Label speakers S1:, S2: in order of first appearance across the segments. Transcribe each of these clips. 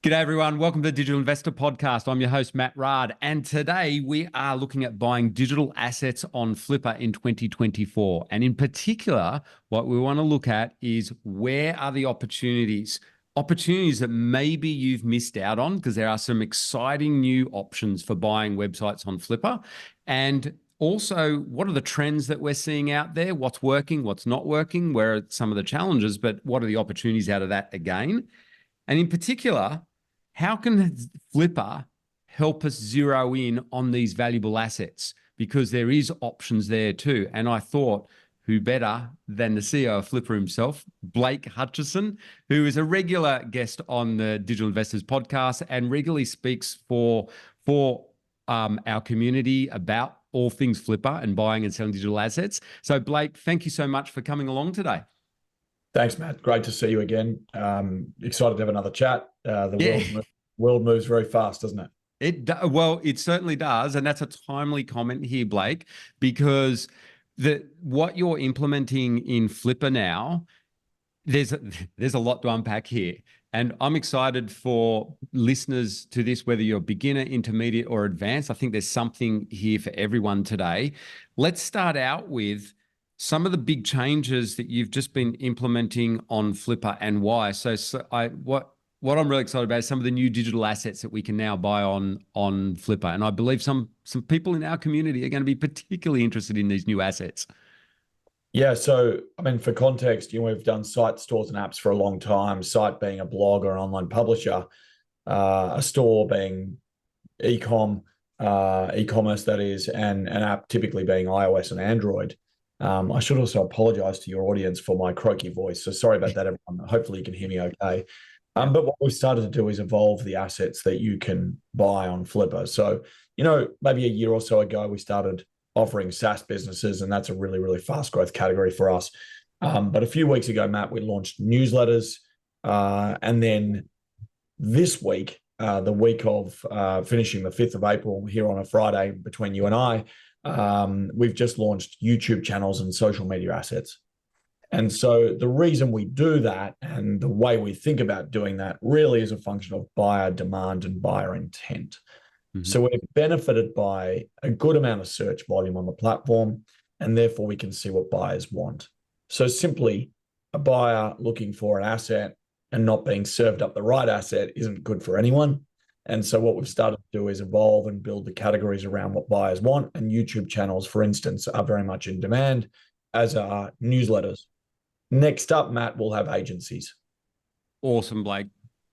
S1: G'day, everyone. Welcome to the Digital Investor Podcast. I'm your host, Matt Rard, and today we are looking at buying digital assets on Flippa in 2024. And in particular, what we want to look at is where are the opportunities that maybe you've missed out on, because there are some exciting new options for buying websites on Flippa. And also, what are the trends that we're seeing out there? What's working, what's not working? Where are some of the challenges, but what are the opportunities out of that again? And in particular, how can Flippa help us zero in on these valuable assets? Because there is options there too. And I thought, who better than the CEO of Flippa himself, Blake Hutchison, who is a regular guest on the Digital Investors Podcast and regularly speaks for our community about all things Flippa and buying and selling digital assets. So Blake, thank you so much for coming along today.
S2: Thanks, Matt. Great to see you again. Excited to have another chat. The world moves very fast, doesn't it?
S1: Well, it certainly does. And that's a timely comment here, Blake, because what you're implementing in Flippa now, there's a lot to unpack here. And I'm excited for listeners to this, whether you're beginner, intermediate, or advanced. I think there's something here for everyone today. Let's start out with some of the big changes that you've just been implementing on Flippa and why. What I'm really excited about is some of the new digital assets that we can now buy on Flippa. And I believe some people in our community are going to be particularly interested in these new assets.
S2: Yeah, so I mean, for context, we've done site, stores, and apps for a long time. Site being a blog or an online publisher, a store being e-commerce that is, and an app typically being iOS and Android. I should also apologize to your audience for my croaky voice. So sorry about that, everyone. Hopefully you can hear me okay. But what we've started to do is evolve the assets that you can buy on Flippa. So, maybe a year or so ago, we started offering SaaS businesses, and that's a really, really fast growth category for us. But a few weeks ago, Matt, we launched newsletters. And then this week, the week of finishing the 5th of April here on a Friday between you and I, we've just launched YouTube channels and social media assets. And so the reason we do that and the way we think about doing that really is a function of buyer demand and buyer intent. Mm-hmm. So we're benefited by a good amount of search volume on the platform, and therefore we can see what buyers want. So simply a buyer looking for an asset and not being served up the right asset isn't good for anyone. And so what we've started to do is evolve and build the categories around what buyers want. And YouTube channels, for instance, are very much in demand, as are newsletters. Next up, Matt, we'll have agencies.
S1: Awesome, Blake.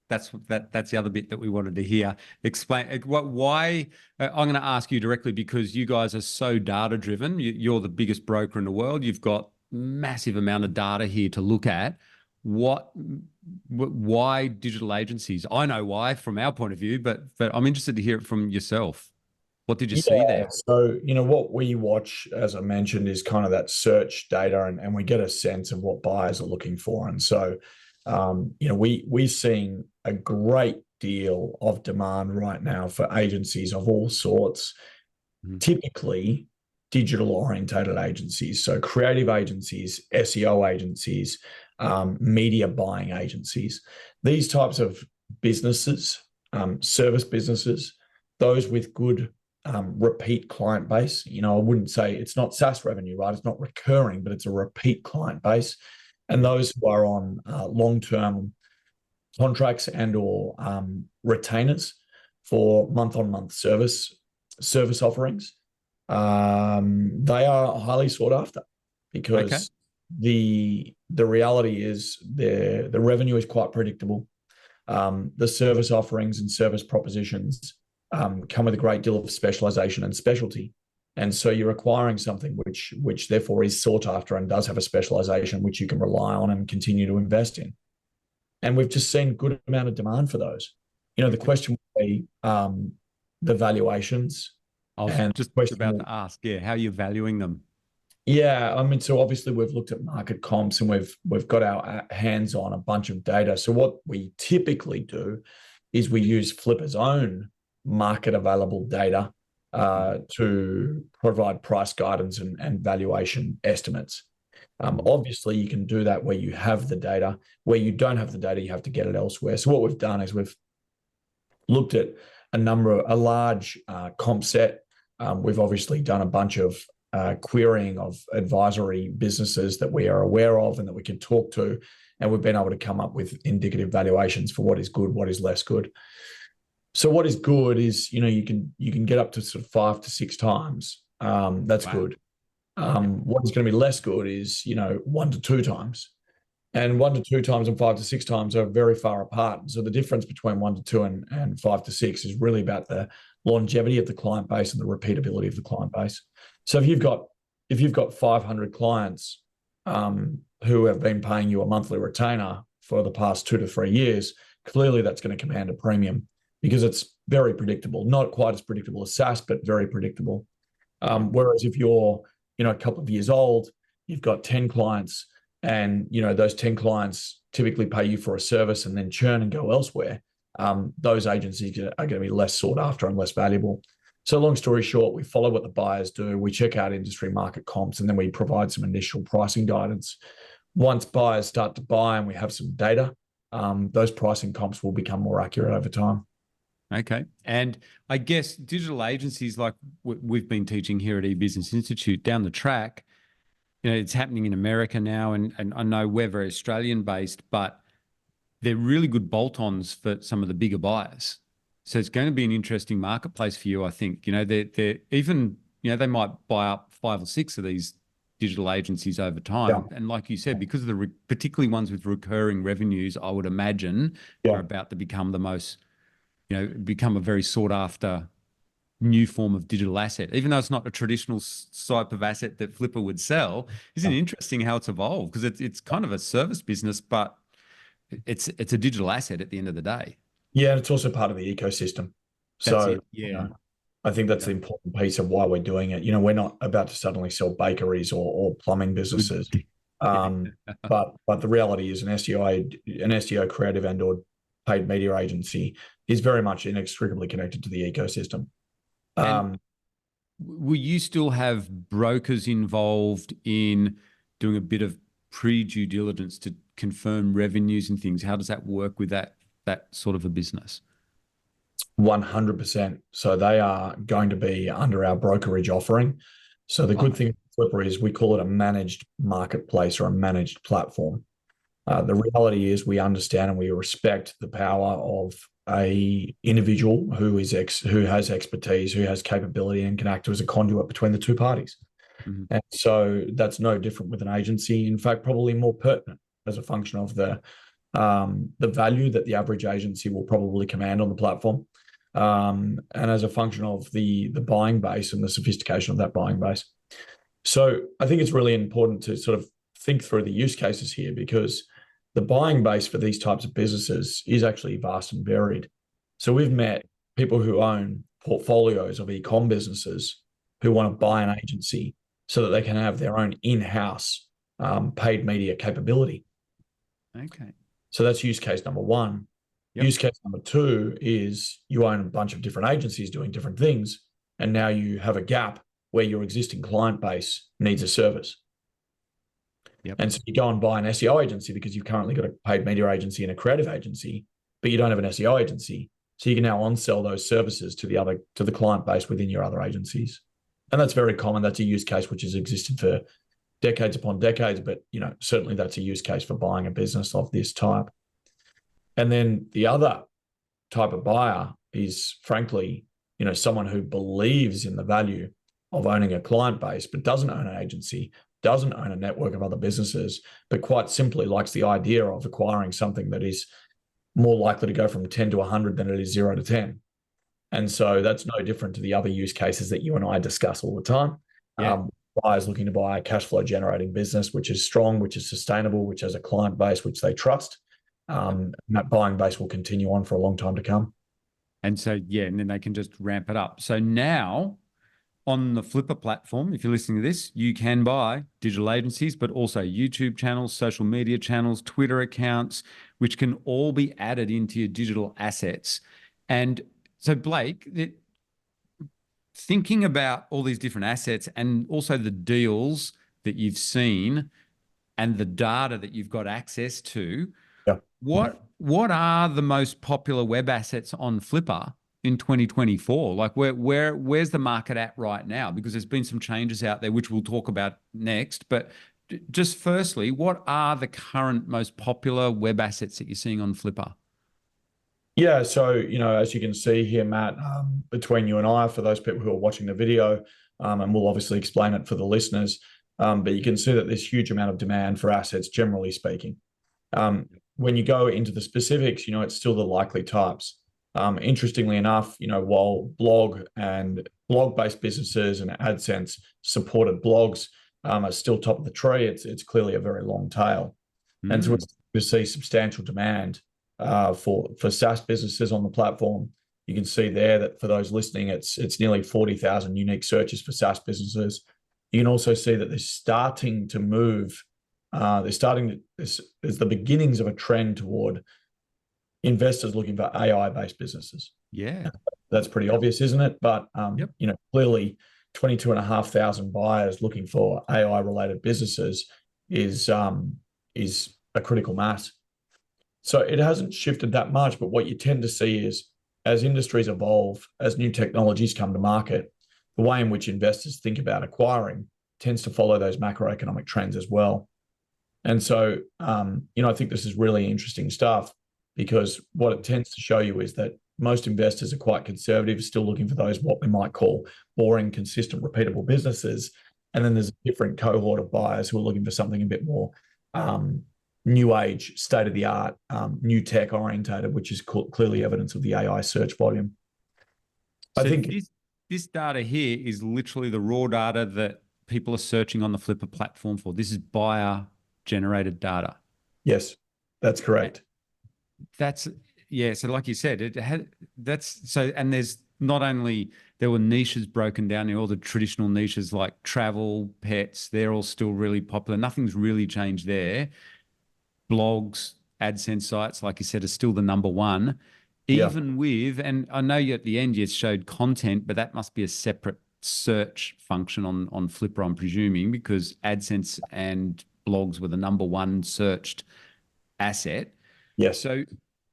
S1: That's the other bit that we wanted to hear. Explain why. I'm going to ask you directly because you guys are so data driven. You're the biggest broker in the world. You've got massive amount of data here to look at. Why digital agencies? I know why from our point of view, but I'm interested to hear it from yourself. What did you see there?
S2: So, what we watch, as I mentioned, is kind of that search data, and we get a sense of what buyers are looking for. And so, we're seeing a great deal of demand right now for agencies of all sorts, typically digital orientated agencies. So creative agencies, SEO agencies, media buying agencies, these types of businesses, service businesses, those with good repeat client base. I wouldn't say it's not SaaS revenue, right? It's not recurring, but it's a repeat client base. And those who are on long-term contracts and or retainers for month-on-month service offerings, they are highly sought after because the reality is the revenue is quite predictable. The service offerings and service propositions come with a great deal of specialization and specialty. And so you're acquiring something which therefore is sought after and does have a specialization which you can rely on and continue to invest in. And we've just seen a good amount of demand for those. The question would be the valuations.
S1: I was just about to ask, how are you valuing them?
S2: Yeah, so obviously we've looked at market comps and we've got our hands on a bunch of data. So what we typically do is we use Flippa's own market available data to provide price guidance and valuation estimates. Obviously, you can do that where you have the data. Where you don't have the data, you have to get it elsewhere. So what we've done is we've looked at a large comp set. We've obviously done a bunch of querying of advisory businesses that we are aware of and that we can talk to, and we've been able to come up with indicative valuations for what is good, what is less good. So what is good is, you can get up to sort of 5 to 6 times. That's
S1: Wow.
S2: good. What is going to be less good is, 1 to 2 times. And 1 to 2 times and 5 to 6 times are very far apart. So the difference between 1 to 2 and 5 to 6 is really about the longevity of the client base and the repeatability of the client base. So if you've got 500 clients who have been paying you a monthly retainer for the past 2 to 3 years, clearly that's going to command a premium because it's very predictable. Not quite as predictable as SaaS, but very predictable. Whereas if you're, a couple of years old, you've got 10 clients, and those 10 clients typically pay you for a service and then churn and go elsewhere, those agencies are going to be less sought after and less valuable. So long story short, we follow what the buyers do, we check out industry market comps, and then we provide some initial pricing guidance. Once buyers start to buy and we have some data, those pricing comps will become more accurate over time.
S1: Okay. And I guess digital agencies, like we've been teaching here at eBusiness Institute, down the track, it's happening in America now, and I know we're very Australian based, but they're really good bolt-ons for some of the bigger buyers. So it's going to be an interesting marketplace for you, I think. They're even, they might buy up 5 or 6 of these digital agencies over time.
S2: Yeah.
S1: And like you said, because of the particularly ones with recurring revenues, I would imagine are about to become the most, become a very sought after new form of digital asset, even though it's not a traditional type of asset that Flippa would sell. Isn't it interesting how it's evolved? Because it's kind of a service business, but it's a digital asset at the end of the day.
S2: Yeah, and it's also part of the ecosystem.
S1: That's
S2: So,
S1: it. Yeah.
S2: I think that's the important piece of why we're doing it. We're not about to suddenly sell bakeries or plumbing businesses. But the reality is an SEO creative and/or paid media agency is very much inextricably connected to the ecosystem.
S1: And will you still have brokers involved in doing a bit of pre-due diligence to confirm revenues and things? How does that work with that sort of a business?
S2: 100%. So they are going to be under our brokerage offering. So the good thing with Flippa is we call it a managed marketplace or a managed platform. The reality is we understand and we respect the power of a individual who has expertise, who has capability, and can act as a conduit between the two parties.
S1: Mm-hmm.
S2: And so that's no different with an agency. In fact, probably more pertinent as a function of the value that the average agency will probably command on the platform, and as a function of the buying base and the sophistication of that buying base. So I think it's really important to sort of think through the use cases here, because the buying base for these types of businesses is actually vast and varied. So we've met people who own portfolios of e-com businesses who want to buy an agency so that they can have their own in-house paid media capability.
S1: Okay.
S2: So that's use case number one. Yep. Use case number two is you own a bunch of different agencies doing different things, and now you have a gap where your existing client base needs a service.
S1: Yep.
S2: And so you go and buy an SEO agency because you've currently got a paid media agency and a creative agency, but you don't have an SEO agency. So you can now on-sell those services to the client base within your other agencies. And that's very common. That's a use case which has existed for decades upon decades, but certainly that's a use case for buying a business of this type. And then the other type of buyer is, frankly, someone who believes in the value of owning a client base, but doesn't own an agency, doesn't own a network of other businesses, but quite simply likes the idea of acquiring something that is more likely to go from 10 to 100 than it is 0 to 10. And so that's no different to the other use cases that you and I discuss all the time.
S1: Yeah.
S2: Buyers looking to buy a cash flow generating business, which is strong, which is sustainable, which has a client base which they trust. And that buying base will continue on for a long time to come.
S1: And so, and then they can just ramp it up. So now on the Flippa platform, if you're listening to this, you can buy digital agencies, but also YouTube channels, social media channels, Twitter accounts, which can all be added into your digital assets. And so, Blake, thinking about all these different assets and also the deals that you've seen and the data that you've got access to, what what are the most popular web assets on Flippa in 2024? Like where's the market at right now? Because there's been some changes out there, which we'll talk about next. But just firstly, what are the current most popular web assets that you're seeing on Flippa?
S2: Yeah, so as you can see here, Matt, between you and I, for those people who are watching the video, and we'll obviously explain it for the listeners, but you can see that there's huge amount of demand for assets, generally speaking. When you go into the specifics, it's still the likely types. Interestingly enough, while blog-based businesses and AdSense supported blogs are still top of the tree, it's clearly a very long tail, and so we see substantial demand for SaaS businesses on the platform. You can see there that for those listening, it's nearly 40,000 unique searches for SaaS businesses. You can also see that they're starting to move. There's the beginnings of a trend toward investors looking for AI-based businesses.
S1: Yeah,
S2: that's pretty obvious, isn't it? But
S1: yep.
S2: Clearly, 22,500 buyers looking for AI-related businesses is a critical mass. So it hasn't shifted that much, but what you tend to see is as industries evolve, as new technologies come to market, the way in which investors think about acquiring tends to follow those macroeconomic trends as well. And so, I think this is really interesting stuff, because what it tends to show you is that most investors are quite conservative, still looking for those what we might call boring, consistent, repeatable businesses. And then there's a different cohort of buyers who are looking for something a bit more new age, state of the art, new tech orientated, which is clearly evidence of the AI search volume.
S1: So I think this data here is literally the raw data that people are searching on the Flippa platform for. This is buyer generated data.
S2: Yes, that's correct.
S1: Yeah. So like you said, and there's not only, there were niches broken down there, all the traditional niches like travel, pets, they're all still really popular. Nothing's really changed there. Blogs, AdSense sites, like you said, are still the number one, even with, and I know you at the end you showed content, but that must be a separate search function on Flippa, I'm presuming, because AdSense and blogs were the number one searched asset.
S2: Yes.
S1: So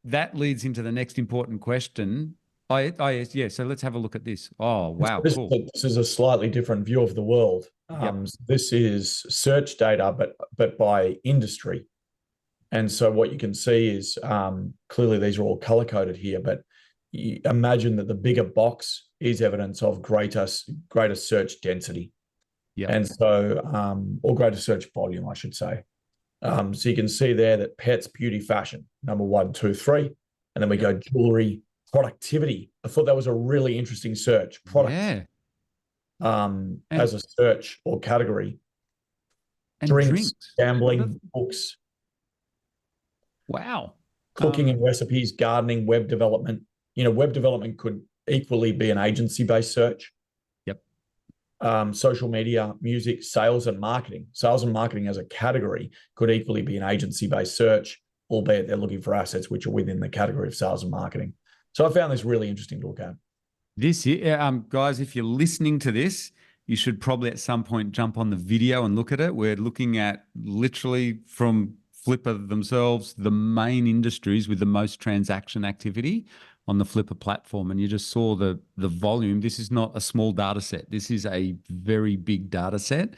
S1: that leads into the next important question. Yeah. So let's have a look at this. Oh, wow. Cool.
S2: This is a slightly different view of the world. This is search data, but by industry. And so what you can see is clearly these are all color coded here, but you imagine that the bigger box is evidence of greater search density. And so, or greater search volume, I should say. So you can see there that pets, beauty, fashion, number 1, 2, 3. And then we go jewelry, productivity. I thought that was a really interesting search. Product. As a search or category. Drinks, gambling, books.
S1: Wow.
S2: Cooking and recipes, gardening, web development. Web development could equally be an agency-based search. Social media, music, sales and marketing. Sales and marketing as a category could equally be an agency-based search, albeit they're looking for assets which are within the category of sales and marketing. So I found this really interesting to look at.
S1: This, guys, if you're listening to this, you should probably at some point jump on the video and look at it. We're looking at literally from Flippa themselves, the main industries with the most transaction activity on the Flippa platform. And you just saw the volume. This is not a small data set. This is a very big data set.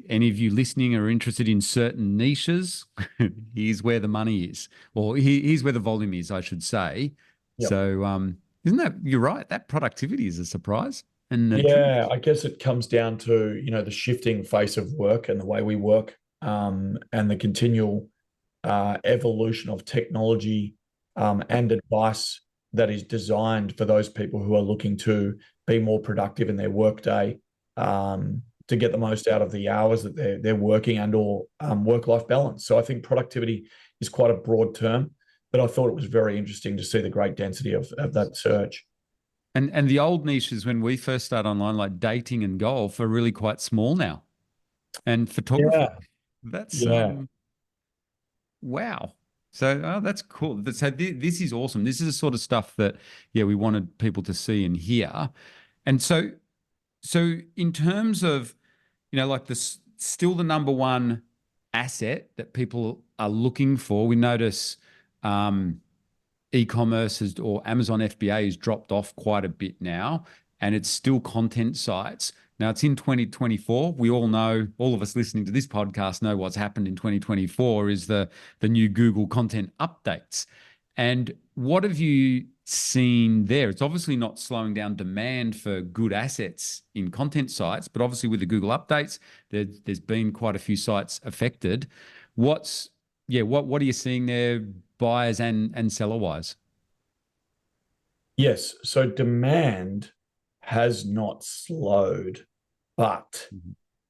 S1: Any of you listening are interested in certain niches, here's where the money is, or here's where the volume is, I should say. So you're right, that productivity is a surprise. And
S2: I guess it comes down to, the shifting face of work and the way we work, and the continual evolution of technology and advice that is designed for those people who are looking to be more productive in their workday, to get the most out of the hours that they're working and or work-life balance. So I think productivity is quite a broad term, but I thought it was very interesting to see the great density of that search.
S1: And the old niches when we first started online, like dating and golf, are really quite small now. And photography, that's wow. So that's cool. So this is awesome. This is the sort of stuff that we wanted people to see and hear. And so in terms of like still the number one asset that people are looking for, we notice e-commerce has, or Amazon FBA has dropped off quite a bit now, and it's still content sites. Now it's in 2024. We all know, all of us listening to this podcast know what's happened in 2024 is the new Google content updates. And what have you seen there? It's obviously not slowing down demand for good assets in content sites, but obviously with the Google updates, there's been quite a few sites affected. What are you seeing there, buyers and seller wise?
S2: Yes. So demand has not slowed, but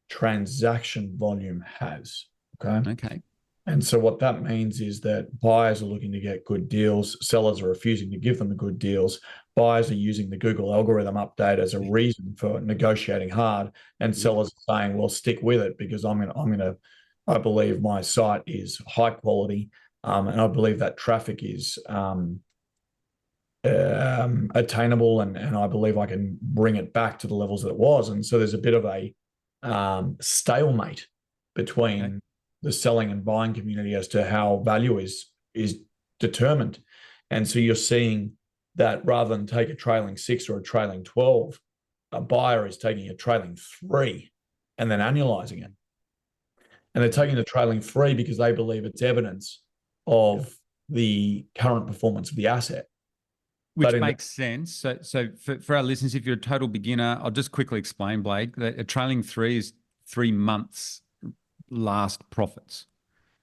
S2: transaction volume has. Okay.
S1: Okay.
S2: And so what that means is that buyers are looking to get good deals. Sellers are refusing to give them the good deals. Buyers are using the Google algorithm update as a reason for negotiating hard. And sellers are saying, well, stick with it because I believe my site is high quality. And I believe that traffic is attainable, and I believe I can bring it back to the levels that it was. And so there's a bit of a stalemate between the selling and buying community as to how value is determined. And so you're seeing that rather than take a trailing 6 or a trailing 12, a buyer is taking a trailing 3 and then annualizing it. And they're taking the trailing 3 because they believe it's evidence of the current performance of the asset.
S1: Which makes sense. So for our listeners, if you're a total beginner, I'll just quickly explain, Blake, that a trailing 3 is 3 months last profits.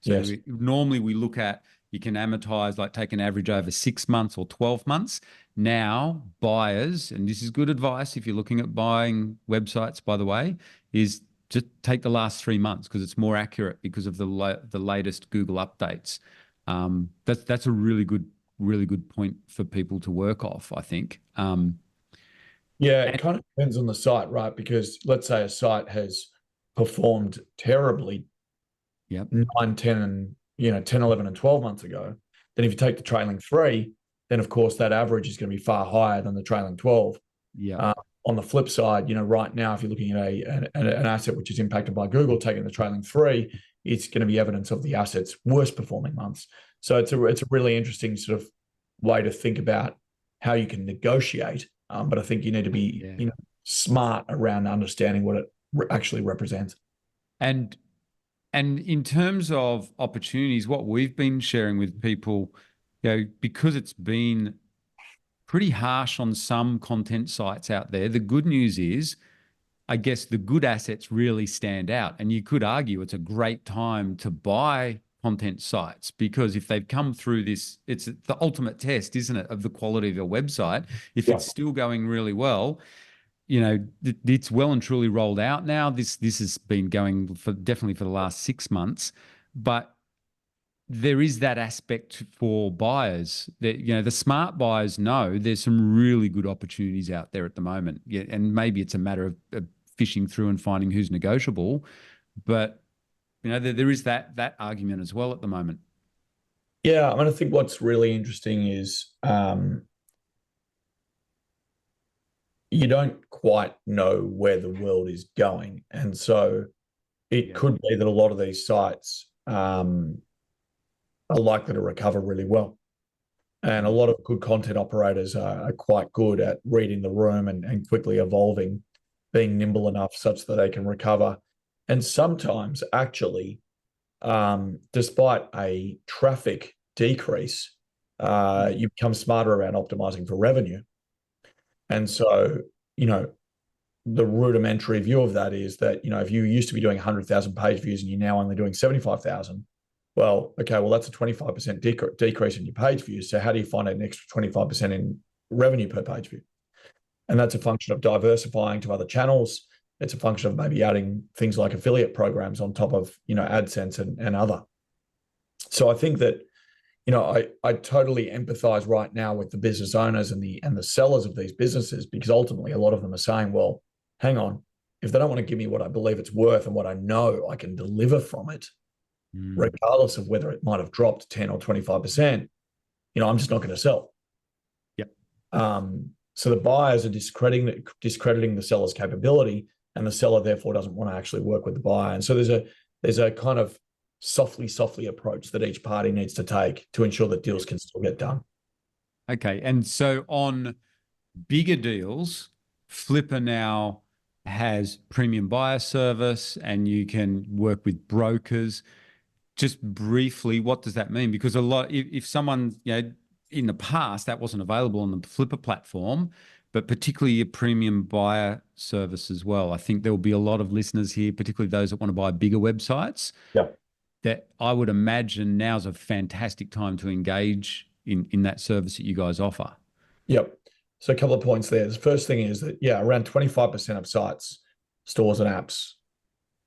S1: So
S2: yes.
S1: Normally we look at, you can amortize, like take an average over 6 months or 12 months. Now buyers, and this is good advice if you're looking at buying websites, by the way, is just take the last 3 months because it's more accurate because of the latest Google updates. That's a really good point for people to work off, I think.
S2: It kind of depends on the site, right? Because let's say a site has performed terribly 9, 10, and 10, 11, and 12 months ago. Then if you take the trailing 3, then of course that average is going to be far higher than the trailing 12. On the flip side, right now, if you're looking at an asset which is impacted by Google, taking the trailing 3, it's going to be evidence of the asset's worst performing months. So it's a really interesting sort of way to think about how you can negotiate. But I think you need to be smart around understanding what it actually represents.
S1: And in terms of opportunities, what we've been sharing with people, because it's been pretty harsh on some content sites out there, the good news is, I guess the good assets really stand out. And you could argue it's a great time to buy content sites because if they've come through this, it's the ultimate test, isn't it, of the quality of your website. If it's still going really well, it's well and truly rolled out now. This has been going definitely for the last 6 months, but there is that aspect for buyers that, the smart buyers know there's some really good opportunities out there at the moment. Yeah, and maybe it's a matter of fishing through and finding who's negotiable, but there is that argument as well at the moment.
S2: Yeah, I think what's really interesting is you don't quite know where the world is going. And so it could be that a lot of these sites are likely to recover really well. And a lot of good content operators are quite good at reading the room and quickly evolving, being nimble enough such that they can recover. And sometimes actually, despite a traffic decrease, you become smarter around optimizing for revenue. And so, the rudimentary view of that is that, if you used to be doing 100,000 page views and you're now only doing 75,000, that's a 25% decrease in your page views. So how do you find an extra 25% in revenue per page view? And that's a function of diversifying to other channels. It's a function of maybe adding things like affiliate programs on top of, AdSense and other. So I think that, I totally empathize right now with the business owners and the sellers of these businesses, because ultimately a lot of them are saying, well, hang on, if they don't want to give me what I believe it's worth and what I know I can deliver from it, regardless of whether it might have dropped 10 or 25%, I'm just not going to sell. So the buyers are discrediting the seller's capability, and the seller therefore doesn't want to actually work with the buyer. And so there's a kind of softly approach that each party needs to take to ensure that deals can still get done.
S1: Okay. And so on bigger deals, Flippa now has premium buyer service and you can work with brokers. Just briefly, what does that mean? Because a lot, if someone, in the past that wasn't available on the Flippa platform, but particularly a premium buyer service as well. I think there will be a lot of listeners here, particularly those that want to buy bigger websites.
S2: Yeah.
S1: That I would imagine now's a fantastic time to engage in that service that you guys offer.
S2: Yep. So a couple of points there. The first thing is that, around 25% of sites, stores and apps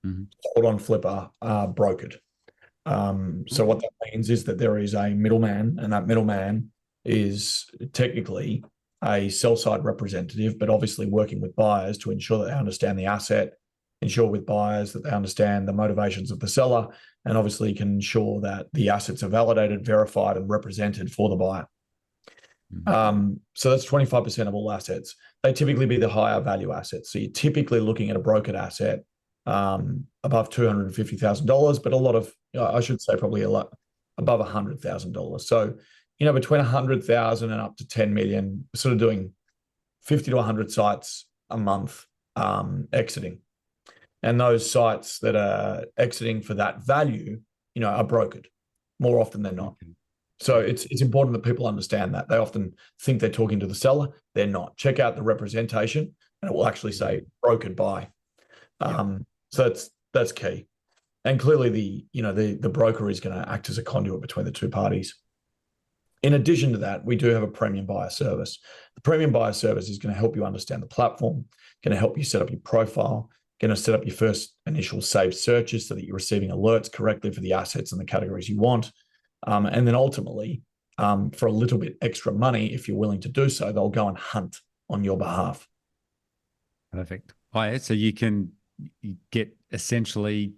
S2: sold on Flippa are brokered. So what that means is that there is a middleman, and that middleman is technically a sell-side representative, but obviously working with buyers to ensure that they understand the asset, ensure with buyers that they understand the motivations of the seller, and obviously can ensure that the assets are validated, verified, and represented for the buyer. So that's 25% of all assets. They typically be the higher value assets. So you're typically looking at a brokered asset above $250,000, but a lot of, I should say probably a lot above $100,000. So, between 100,000 and up to 10 million, sort of doing 50 to 100 sites a month exiting. And those sites that are exiting for that value, are brokered more often than not. Okay. So it's important that people understand that. They often think they're talking to the seller. They're not. Check out the representation and it will actually say brokered by. So that's key. And clearly the broker is going to act as a conduit between the two parties. In addition to that, we do have a premium buyer service. The premium buyer service is going to help you understand the platform, going to help you set up your profile, going to set up your first initial saved searches so that you're receiving alerts correctly for the assets and the categories you want. And then ultimately, for a little bit extra money, if you're willing to do so, they'll go and hunt on your behalf.
S1: Perfect. So you get essentially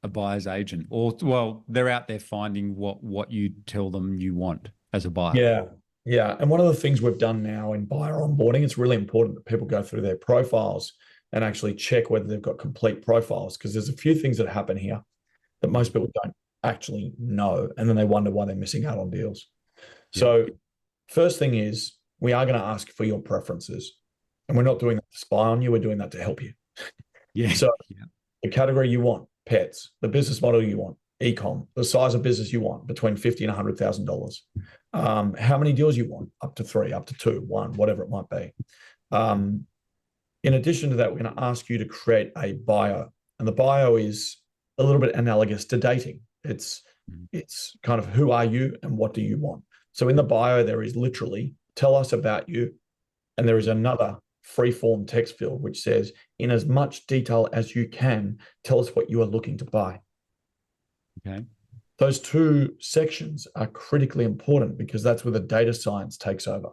S1: a buyer's agent, or they're out there finding what you tell them you want as a buyer.
S2: Yeah. And one of the things we've done now in buyer onboarding, it's really important that people go through their profiles and actually check whether they've got complete profiles, because there's a few things that happen here that most people don't actually know, and then they wonder why they're missing out on deals. So first thing is, we are going to ask for your preferences, and we're not doing that to spy on you, we're doing that to help you. So the category you want, pets, the business model you want, e-com, the size of business you want, between $50,000 and $100,000, how many deals you want, up to 3, up to 2, 1, whatever it might be. In addition to that, we're going to ask you to create a bio, and the bio is a little bit analogous to dating. It's kind of, who are you and what do you want? So in the bio, there is literally, tell us about you. And there is another free form text field which says, in as much detail as you can, tell us what you are looking to buy.
S1: Okay.
S2: Those two sections are critically important because that's where the data science takes over.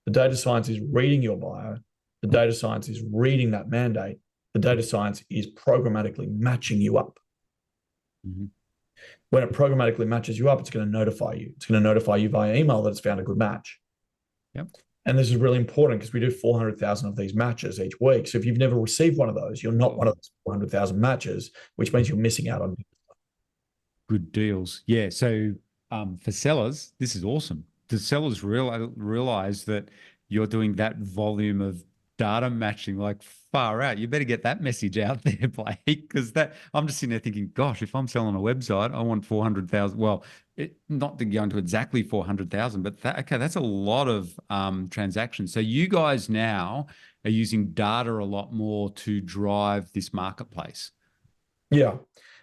S2: The data science is reading your bio. The data science is reading that mandate. The data science is programmatically matching you up. When it programmatically matches you up, it's going to notify you. It's going to notify you via email that it's found a good match. And this is really important because we do 400,000 of these matches each week. So if you've never received one of those, you're not one of those 400,000 matches, which means you're missing out on
S1: good deals. Yeah. So for sellers, this is awesome. Do sellers realize that you're doing that volume of data matching, like far out? You better get that message out there, Blake, because I'm just sitting there thinking, gosh, if I'm selling a website, I want 400,000. Well, not to go into exactly 400,000, but that's a lot of transactions. So you guys now are using data a lot more to drive this marketplace.
S2: Yeah.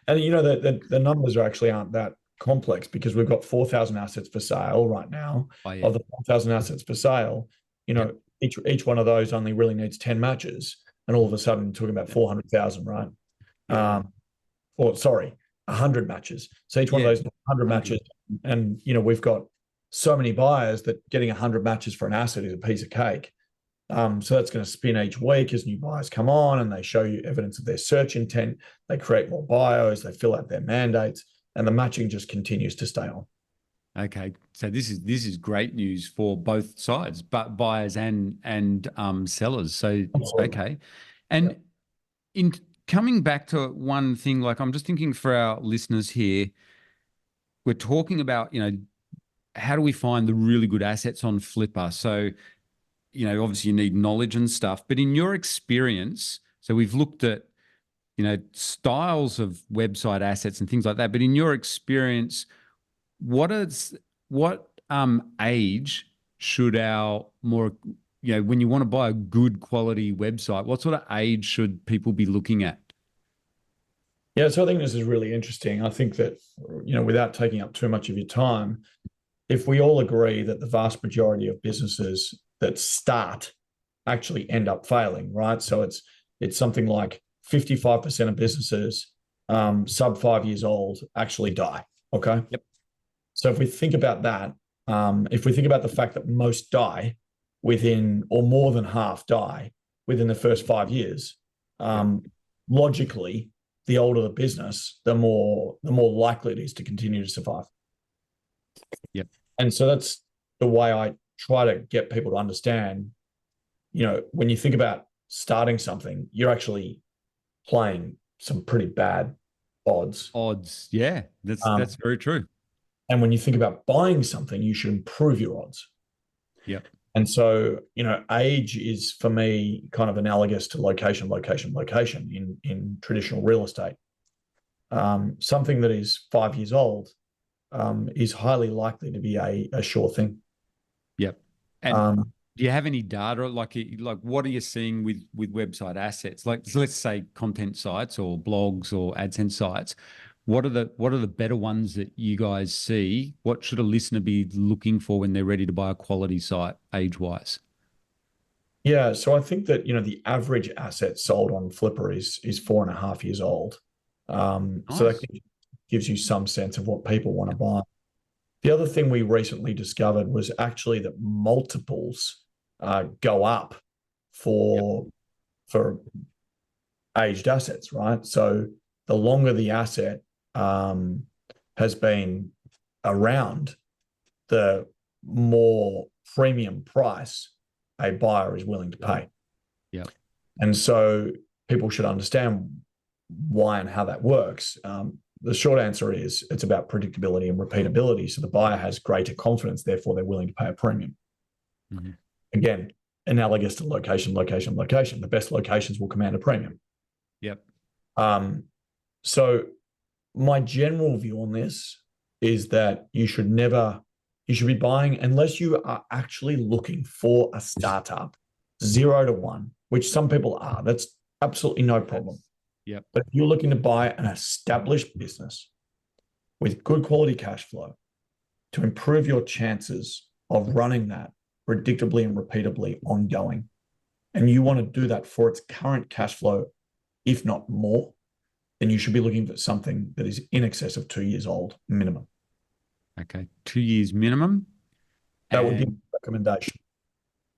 S2: And the numbers actually aren't that complex because we've got 4,000 assets for sale right now. Of the 4,000 assets for sale, each one of those only really needs 10 matches, and all of a sudden you're talking about 400,000, right? Or sorry, 100 matches. So each one of those 100 matches, and we've got so many buyers that getting 100 matches for an asset is a piece of cake. So that's going to spin each week as new buyers come on and they show you evidence of their search intent. They create more bios, they fill out their mandates, and the matching just continues to stay on.
S1: Okay, so this is great news for both sides, but buyers and sellers. So absolutely. Okay, and coming back to one thing, like I'm just thinking for our listeners here, we're talking about, how do we find the really good assets on Flippa? So, obviously you need knowledge and stuff, but in your experience, so we've looked at, styles of website assets and things like that, but in your experience, what age should our more, when you want to buy a good quality website, what sort of age should people be looking at?
S2: Yeah, so I think this is really interesting. I think that, without taking up too much of your time, if we all agree that the vast majority of businesses that start actually end up failing, right? So it's something like 55% of businesses sub 5 years old actually die. Okay.
S1: Yep.
S2: So if we think about that, if we think about the fact that most die within, or more than half die within the first 5 years, logically, the older the business, the more likely it is to continue to survive.
S1: Yep.
S2: And so that's the way I try to get people to understand, when you think about starting something, you're actually playing some pretty bad odds.
S1: Yeah, that's very true.
S2: And when you think about buying something, you should improve your odds.
S1: Yep.
S2: And so, age is for me kind of analogous to location in traditional real estate. Something that is 5 years old is highly likely to be a sure thing.
S1: Yep. And do you have any data, like what are you seeing with website assets? Like, so let's say content sites or blogs or AdSense sites. What are the better ones that you guys see? What should a listener be looking for when they're ready to buy a quality site age-wise?
S2: Yeah, so I think that the average asset sold on Flippa is 4.5 years old. So that
S1: Nice.
S2: gives you some sense of what people want to buy. The other thing we recently discovered was actually that multiples go up for aged assets, right? So the longer the asset has been around, the more premium price a buyer is willing to pay.
S1: Yeah.
S2: And so people should understand why and how that works. The short answer is it's about predictability and repeatability. So the buyer has greater confidence, therefore they're willing to pay a premium.
S1: Mm-hmm.
S2: Again, analogous to location. The best locations will command a premium.
S1: Yep.
S2: So my general view on this is that you should be buying, unless you are actually looking for a startup, 0 to 1, which some people are. That's absolutely no problem.
S1: Yep.
S2: But if you're looking to buy an established business with good quality cash flow to improve your chances of running that predictably and repeatably ongoing, and you want to do that for its current cash flow, if not more, then you should be looking for something that is in excess of 2 years old minimum.
S1: Okay. 2 years minimum.
S2: That would be my recommendation.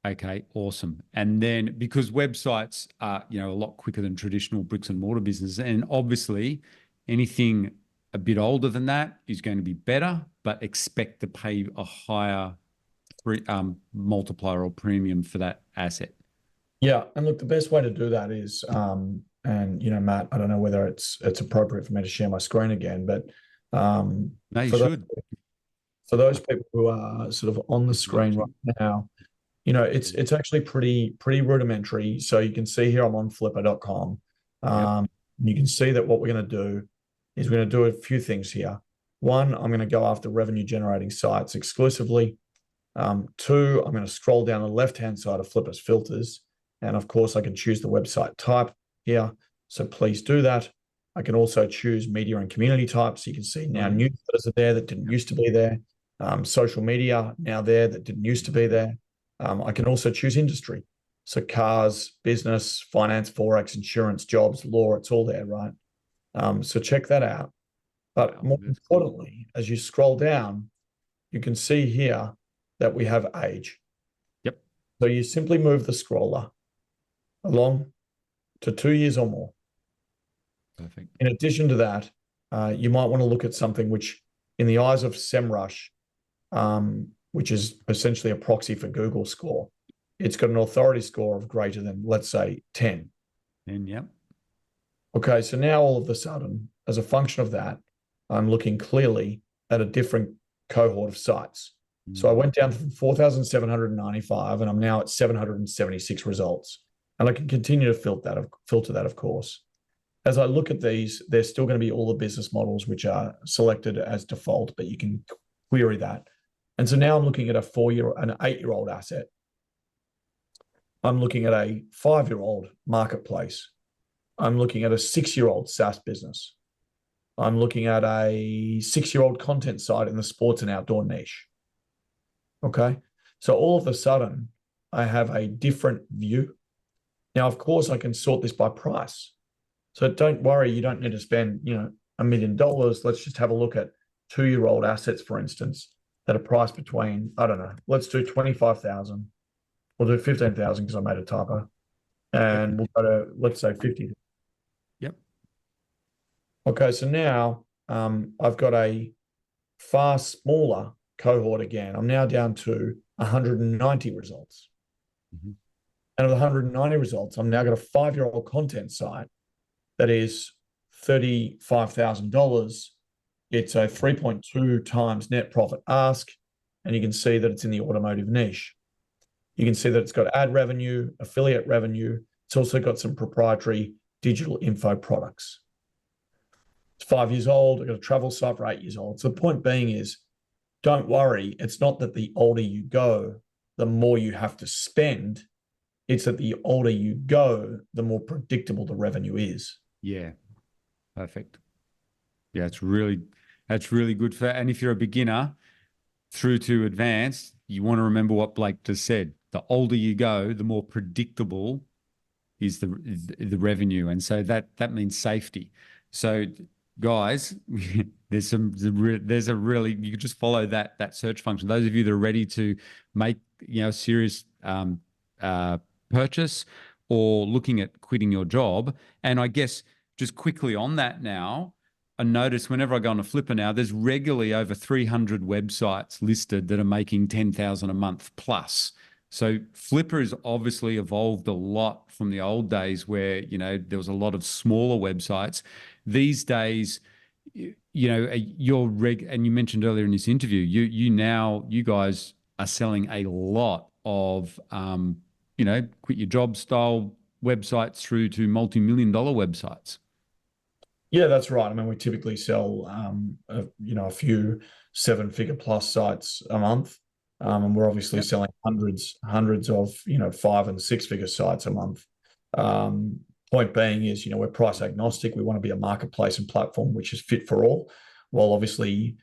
S1: Okay, awesome. And then because websites are, a lot quicker than traditional bricks and mortar business, and obviously anything a bit older than that is going to be better, but expect to pay a higher multiplier or premium for that asset.
S2: Yeah, and look, the best way to do that is, and Matt, I don't know whether it's appropriate for me to share my screen again, but
S1: No, you should.
S2: For those people who are sort of on the screen right now, it's actually pretty rudimentary. So you can see here I'm on flippa.com. You can see that what we're going to do is we're going to do a few things here. One, I'm going to go after revenue generating sites exclusively. Two, I'm going to scroll down the left-hand side of Flippa's filters. And of course, I can choose the website type here. So please do that. I can also choose media and community types. So you can see now newsletters are there that didn't used to be there. Social media now there that didn't used to be there. I can also choose industry. So cars, business, finance, Forex, insurance, jobs, law, it's all there, right? So check that out. But more importantly, as you scroll down, you can see here that we have age.
S1: Yep.
S2: So you simply move the scroller along to 2 years or more.
S1: Perfect.
S2: In addition to that, you might want to look at something which, in the eyes of SEMrush, which is essentially a proxy for Google score, it's got an authority score of greater than, let's say, 10.
S1: And yep.
S2: Okay, so now all of a sudden, as a function of that, I'm looking clearly at a different cohort of sites. So I went down from 4,795 and I'm now at 776 results. And I can continue to filter that, of course. As I look at these, there's still going to be all the business models which are selected as default, but you can query that. And so now I'm looking at an 8-year-old asset. I'm looking at a 5-year-old marketplace. I'm looking at a 6-year-old SaaS business. I'm looking at a 6-year-old content site in the sports and outdoor niche. Okay. So all of a sudden, I have a different view. Now, of course, I can sort this by price. So don't worry, you don't need to spend, $1 million. Let's just have a look at 2-year-old assets, for instance, that are priced between, I don't know, let's do 25,000. We'll do 15,000 because I made a typo. And we'll go to, let's say 50.
S1: Yep.
S2: Okay, so now I've got a far smaller cohort again. I'm now down to 190 results.
S1: Mm-hmm.
S2: And of the 190 results, I'm now got a 5-year-old content site that is $35,000. It's a 3.2 times net profit ask. And you can see that it's in the automotive niche. You can see that it's got ad revenue, affiliate revenue. It's also got some proprietary digital info products. It's 5 years old. I've got a travel site for 8 years old. So the point being is, don't worry. It's not that the older you go, the more you have to spend. It's that the older you go, the more predictable the revenue is.
S1: Yeah. Perfect. Yeah, that's really good for, and if you're a beginner through to advanced, you want to remember what Blake just said. The older you go, the more predictable is the revenue. And so that means safety. So guys, there's a really, you can just follow that search function. Those of you that are ready to make, a serious purchase or looking at quitting your job. And I guess just quickly on that now, I notice whenever I go on a Flippa now, there's regularly over 300 websites listed that are making 10,000 a month plus. So Flippa has obviously evolved a lot from the old days where, there was a lot of smaller websites. These days, and you mentioned earlier in this interview, you guys are selling a lot of, quit your job style websites through to multi-million-dollar websites.
S2: Yeah, that's right. I mean, we typically sell, a few 7-figure plus sites a month. And we're obviously selling hundreds of, 5 and 6-figure sites a month. Point being is, we're price agnostic. We want to be a marketplace and platform which is fit for all, while obviously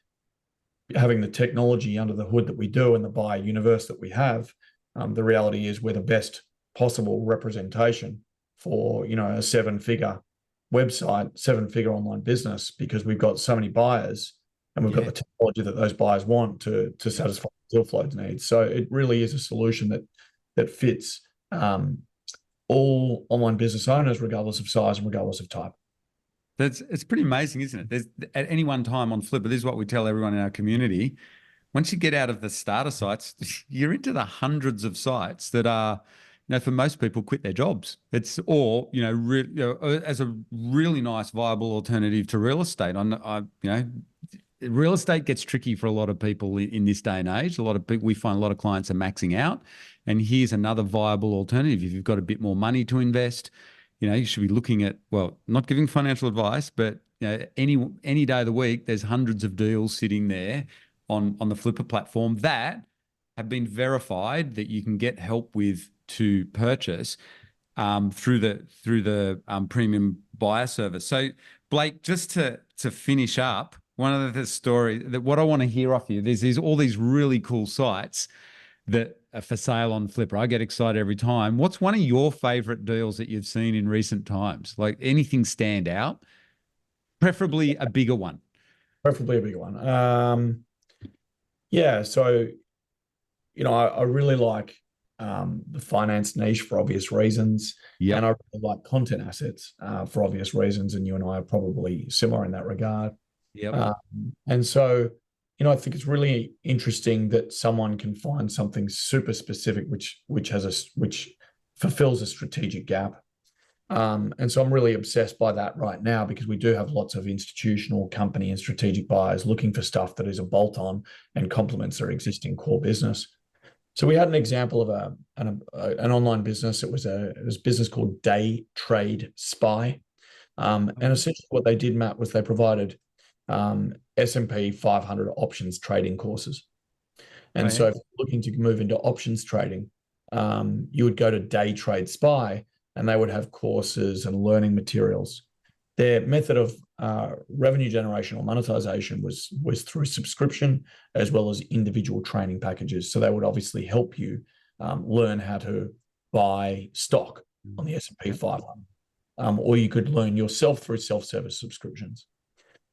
S2: having the technology under the hood that we do and the buyer universe that we have. The reality is we're the best possible representation for, a 7-figure website, 7-figure online business, because we've got so many buyers and we've got the technology that those buyers want to satisfy deal flow needs. So it really is a solution that fits all online business owners, regardless of size and regardless of type.
S1: It's pretty amazing, isn't it? There's, at any one time on Flippa, this is what we tell everyone in our community. Once you get out of the starter sites, you're into the hundreds of sites that are, for most people, quit their jobs. It's as a really nice, viable alternative to real estate. Real estate gets tricky for a lot of people in this day and age. We find a lot of clients are maxing out, and here's another viable alternative. If you've got a bit more money to invest, you should be looking at, well, not giving financial advice, but any day of the week, there's hundreds of deals sitting there on the Flippa platform that have been verified that you can get help with to purchase through the premium buyer service. So Blake, just to finish up, one of the stories that what I want to hear off you, there's all these really cool sites that are for sale on Flippa. I get excited every time. What's one of your favorite deals that you've seen in recent times? Like anything stand out? Preferably a bigger one.
S2: Preferably a bigger one. Yeah, so I really like the finance niche for obvious reasons, and I really like content assets for obvious reasons. And you and I are probably similar in that regard. And so, I think it's really interesting that someone can find something super specific which fulfills a strategic gap. And so I'm really obsessed by that right now because we do have lots of institutional company and strategic buyers looking for stuff that is a bolt-on and complements their existing core business. So we had an example of an online business. It was a business called Day Trade Spy. And essentially what they did, Matt, was they provided S&P 500 options trading courses. And so if you're looking to move into options trading, you would go to Day Trade Spy and they would have courses and learning materials. Their method of revenue generation or monetization was through subscription as well as individual training packages. So they would obviously help you learn how to buy stock on the S&P 500. Or you could learn yourself through self-service subscriptions.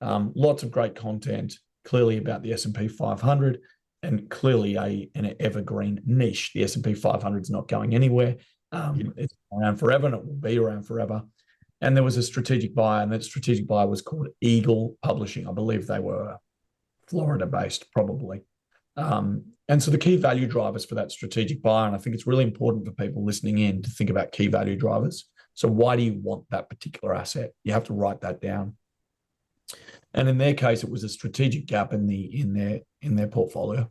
S2: Lots of great content, clearly about the S&P 500 and clearly an evergreen niche. The S&P 500 is not going anywhere. It's around forever and it will be around forever. And there was a strategic buyer, and that strategic buyer was called Eagle Publishing. I believe they were Florida-based, probably. And so the key value drivers for that strategic buyer, and I think it's really important for people listening in to think about key value drivers. So why do you want that particular asset? You have to write that down. And in their case, it was a strategic gap in their portfolio.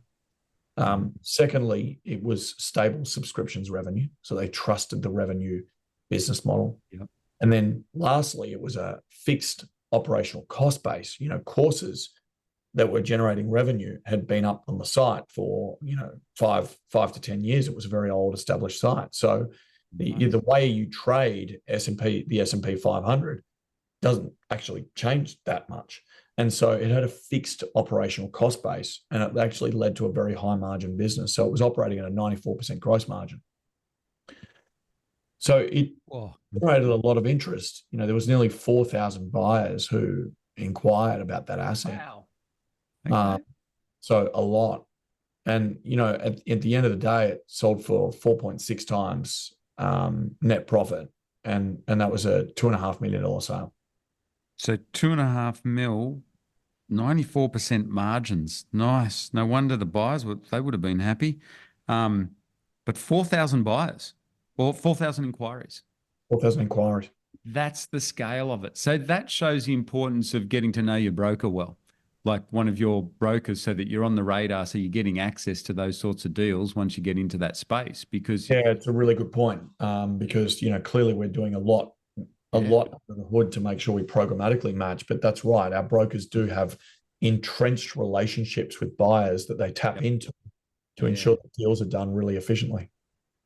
S2: Secondly, it was stable subscriptions revenue. So they trusted the revenue business model.
S1: Yep.
S2: And then lastly, it was a fixed operational cost base. Courses that were generating revenue had been up on the site for, 5 to 10 years. It was a very old established site. So the way you trade the S&P 500 doesn't actually change that much. And so it had a fixed operational cost base, and it actually led to a very high margin business. So it was operating at a 94% gross margin. So it generated a lot of interest. There was nearly 4,000 buyers who inquired about that asset.
S1: Wow. Okay.
S2: So a lot. And, at the end of the day, it sold for 4.6 times net profit. And that was a $2.5 million sale.
S1: So 2.5 mil, 94% margins. Nice. No wonder the buyers would have been happy. But 4,000 buyers or 4,000 inquiries.
S2: 4,000 inquiries.
S1: That's the scale of it. So that shows the importance of getting to know your broker well, like one of your brokers, so that you're on the radar, so you're getting access to those sorts of deals once you get into that space. Because
S2: it's a really good point. Because clearly we're doing a lot under the hood to make sure we programmatically match. But that's right, our brokers do have entrenched relationships with buyers that they tap into to ensure that deals are done really efficiently.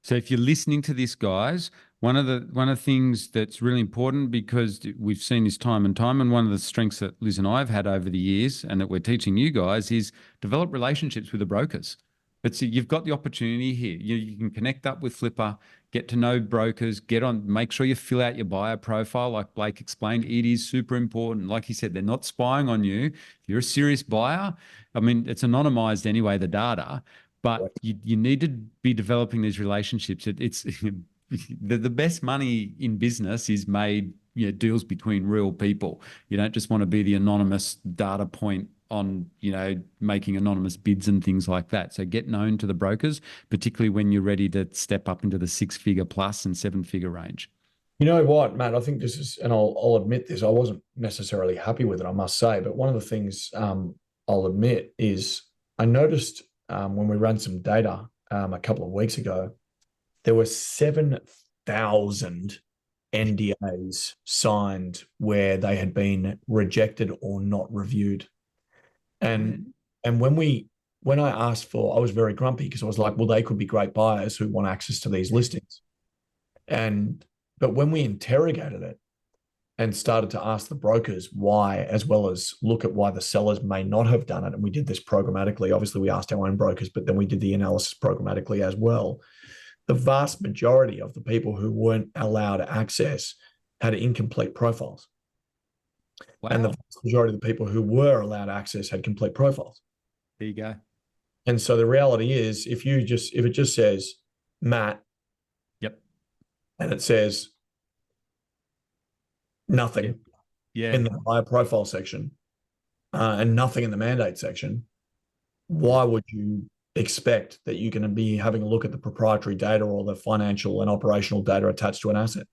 S1: So if you're listening to this, guys, one of the things that's really important, because we've seen this time and time, and one of the strengths that Liz and I have had over the years and that we're teaching you guys, is develop relationships with the brokers. But see, you've got the opportunity here. You can connect up with Flippa, get to know brokers, make sure you fill out your buyer profile. Like Blake explained, it is super important. Like he said, they're not spying on you. If you're a serious buyer, I mean, it's anonymized anyway, the data, but you need to be developing these relationships. It's the best money in business is made, deals between real people. You don't just want to be the anonymous data point on, making anonymous bids and things like that. So get known to the brokers, particularly when you're ready to step up into the 6-figure plus and 7-figure range.
S2: You know what, Matt, I think this is, and I'll admit this, I wasn't necessarily happy with it, I must say, but one of the things I'll admit is I noticed when we ran some data a couple of weeks ago, there were 7,000 NDAs signed where they had been rejected or not reviewed. And when I asked I was very grumpy because I was like, well, they could be great buyers who want access to these listings. But when we interrogated it and started to ask the brokers why, as well as look at why the sellers may not have done it, and we did this programmatically. Obviously, we asked our own brokers, but then we did the analysis programmatically as well. The vast majority of the people who weren't allowed access had incomplete profiles. Wow. And the vast majority of the people who were allowed access had complete profiles.
S1: There you go.
S2: And so the reality is, if it just says Matt, and it says nothing in the buyer profile section, and nothing in the mandate section, why would you expect that you're going to be having a look at the proprietary data or the financial and operational data attached to an asset?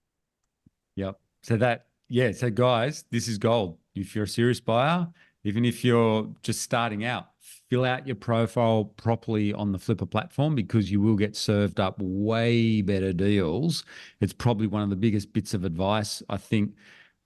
S1: Yep. So guys, this is gold. If you're a serious buyer, even if you're just starting out, fill out your profile properly on the Flipper platform because you will get served up way better deals. It's probably one of the biggest bits of advice I think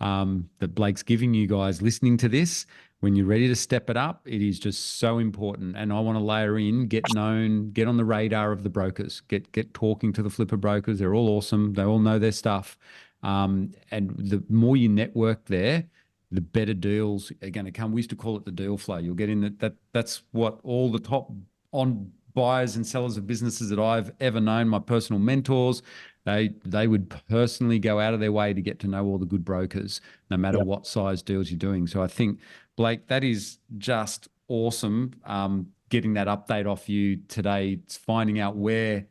S1: that Blake's giving you guys listening to this. When you're ready to step it up, it is just so important. And I want to layer in, get known, get on the radar of the brokers, get talking to the Flipper brokers. They're all awesome. They all know their stuff. And the more you network there, the better deals are going to come. We used to call it the deal flow. You'll get in that's what all the top on buyers and sellers of businesses that I've ever known, my personal mentors, they would personally go out of their way to get to know all the good brokers, no matter
S2: Yeah.
S1: what size deals you're doing. So I think, Blake, that is just awesome. Getting that update off you today, it's finding out where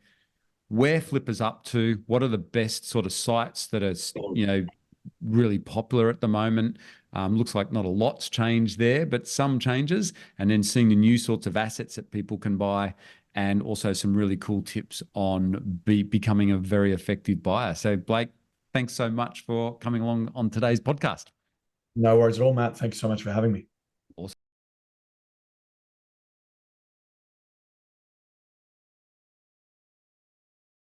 S1: Flipper's up to, what are the best sort of sites that are, really popular at the moment. Looks like not a lot's changed there, but some changes, and then seeing the new sorts of assets that people can buy, and also some really cool tips on becoming a very effective buyer. So, Blake, thanks so much for coming along on today's podcast.
S2: No worries at all, Matt. Thanks so much for having me.